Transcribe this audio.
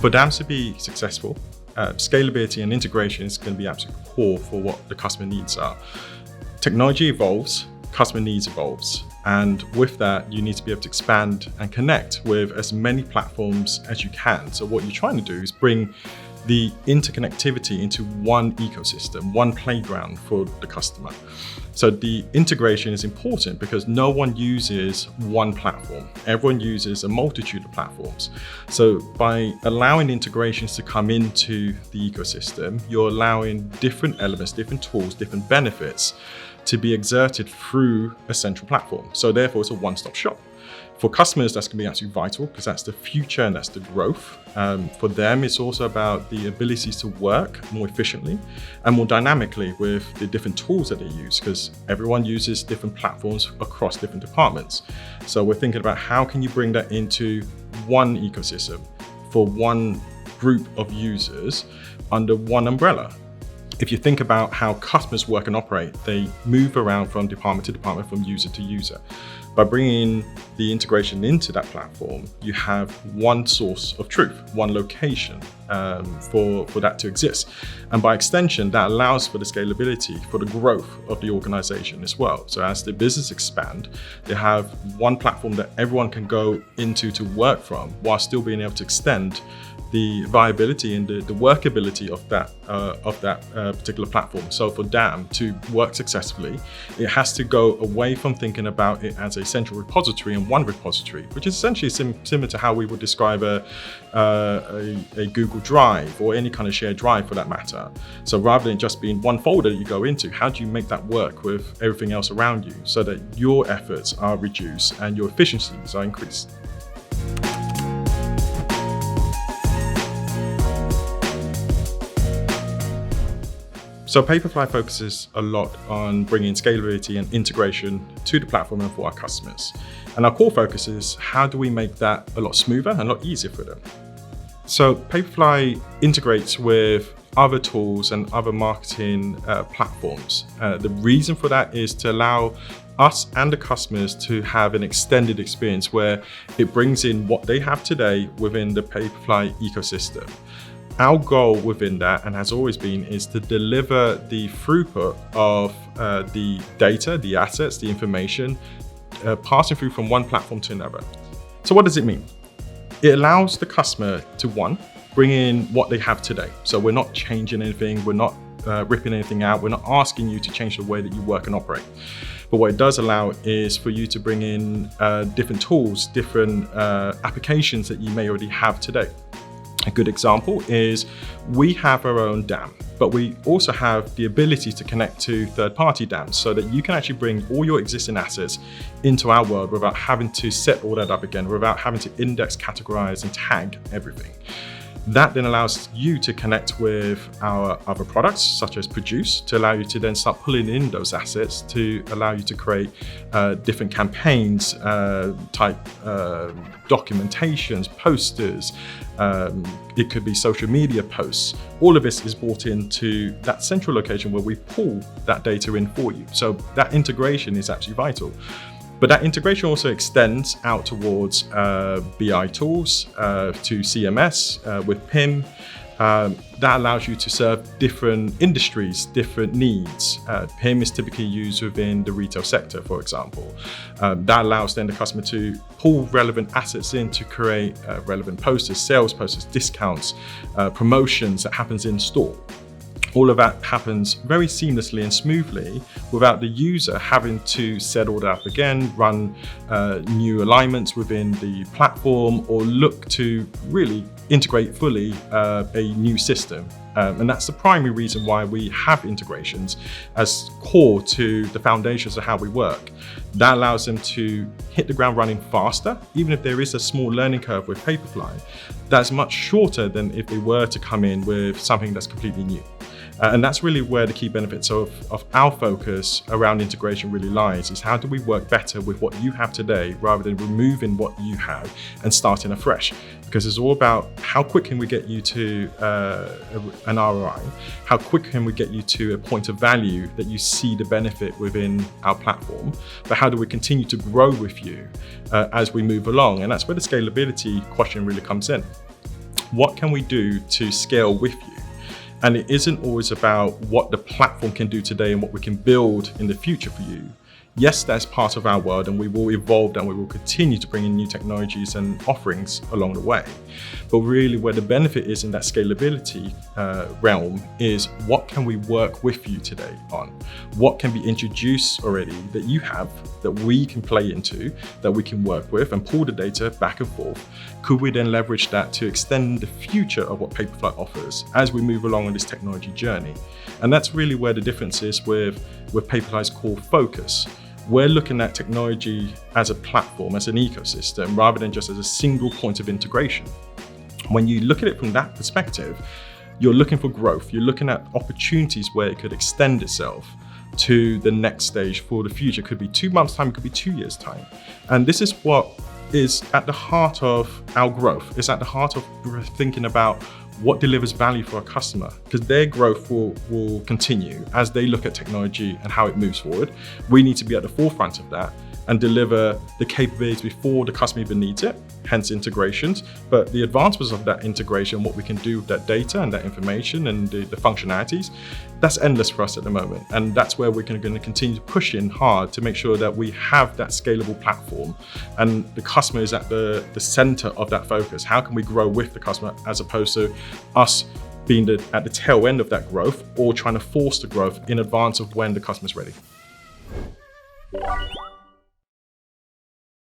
For DAMs to be successful, scalability and integration is going to be absolutely core for what the customer needs are. Technology evolves, customer needs evolves. And with that, you need to be able to expand and connect with as many platforms as you can. So what you're trying to do is bring the interconnectivity into one ecosystem, one playground for the customer. So the integration is important because no one uses one platform. Everyone uses a multitude of platforms. So by allowing integrations to come into the ecosystem, you're allowing different elements, different tools, different benefits to be exerted through a central platform. So therefore, it's a one-stop shop. For customers, that's going to be absolutely vital because that's the future and that's the growth. For them, it's also about the abilities to work more efficiently and more dynamically with the different tools that they use, because everyone uses different platforms across different departments. So we're thinking about how can you bring that into one ecosystem for one group of users under one umbrella. If you think about how customers work and operate, they move around from department to department, from user to user. By bringing the integration into that platform, you have one source of truth, one location for that to exist. And by extension, that allows for the scalability, for the growth of the organization as well. So as the business expand, they have one platform that everyone can go into to work from while still being able to extend the viability and the workability of that particular platform. So for DAM to work successfully, it has to go away from thinking about it as a central repository and one repository, which is essentially similar to how we would describe a Google Drive or any kind of shared drive for that matter. So rather than just being one folder that you go into, how do you make that work with everything else around you so that your efforts are reduced and your efficiencies are increased? So Papirfly focuses a lot on bringing scalability and integration to the platform and for our customers. And our core focus is how do we make that a lot smoother and a lot easier for them. So Papirfly integrates with other tools and other marketing platforms. The reason for that is to allow us and the customers to have an extended experience where it brings in what they have today within the Papirfly ecosystem. Our goal within that, and has always been, is to deliver the throughput of the data, the assets, the information, passing through from one platform to another. So what does it mean? It allows the customer to, one, bring in what they have today. So we're not changing anything, we're not ripping anything out, we're not asking you to change the way that you work and operate. But what it does allow is for you to bring in different tools, different applications that you may already have today. A good example is we have our own DAM, but we also have the ability to connect to third-party DAMs so that you can actually bring all your existing assets into our world without having to set all that up again, without having to index, categorize, and tag everything. That then allows you to connect with our other products, such as Produce, to allow you to then start pulling in those assets to allow you to create different campaigns, type documentations, posters. It could be social media posts. All of this is brought into that central location where we pull that data in for you. So that integration is absolutely vital. But that integration also extends out towards BI tools, to CMS with PIM. That allows you to serve different industries, different needs. PIM is typically used within the retail sector, for example. That allows then the customer to pull relevant assets in to create relevant posters, sales posters, discounts, promotions that happens in store. All of that happens very seamlessly and smoothly without the user having to set all that up again, run new alignments within the platform, or look to really integrate fully a new system. And that's the primary reason why we have integrations as core to the foundations of how we work. That allows them to hit the ground running faster, even if there is a small learning curve with Papirfly. That's much shorter than if they were to come in with something that's completely new. And that's really where the key benefits of our focus around integration really lies, is how do we work better with what you have today rather than removing what you have and starting afresh. Because it's all about how quick can we get you to an ROI, how quick can we get you to a point of value that you see the benefit within our platform, but how do we continue to grow with you as we move along? And that's where the scalability question really comes in. what can we do to scale with you? And it isn't always about what the platform can do today and what we can build in the future for you. Yes, that's part of our world, and we will evolve and we will continue to bring in new technologies and offerings along the way. But really where the benefit is in that scalability realm is what can we work with you today on? What can be introduced already that you have that we can play into, that we can work with and pull the data back and forth? Could we then leverage that to extend the future of what Papirfly offers as we move along on this technology journey? And that's really where the difference is with Papirfly's core focus. We're looking at technology as a platform, as an ecosystem, rather than just as a single point of integration. When you look at it from that perspective, you're looking for growth. You're looking at opportunities where it could extend itself to the next stage for the future. It could be 2 months' time, it could be 2 years' time. And this is what is at the heart of our growth. It's at the heart of thinking about what delivers value for our customer, because their growth will continue as they look at technology and how it moves forward. We need to be at the forefront of that and deliver the capabilities before the customer even needs it, hence integrations. But the advancements of that integration, what we can do with that data and that information and the functionalities, that's endless for us at the moment. And that's where we're going to continue to push in hard to make sure that we have that scalable platform and the customer is at the center of that focus. How can we grow with the customer as opposed to us being at the tail end of that growth or trying to force the growth in advance of when the customer's ready?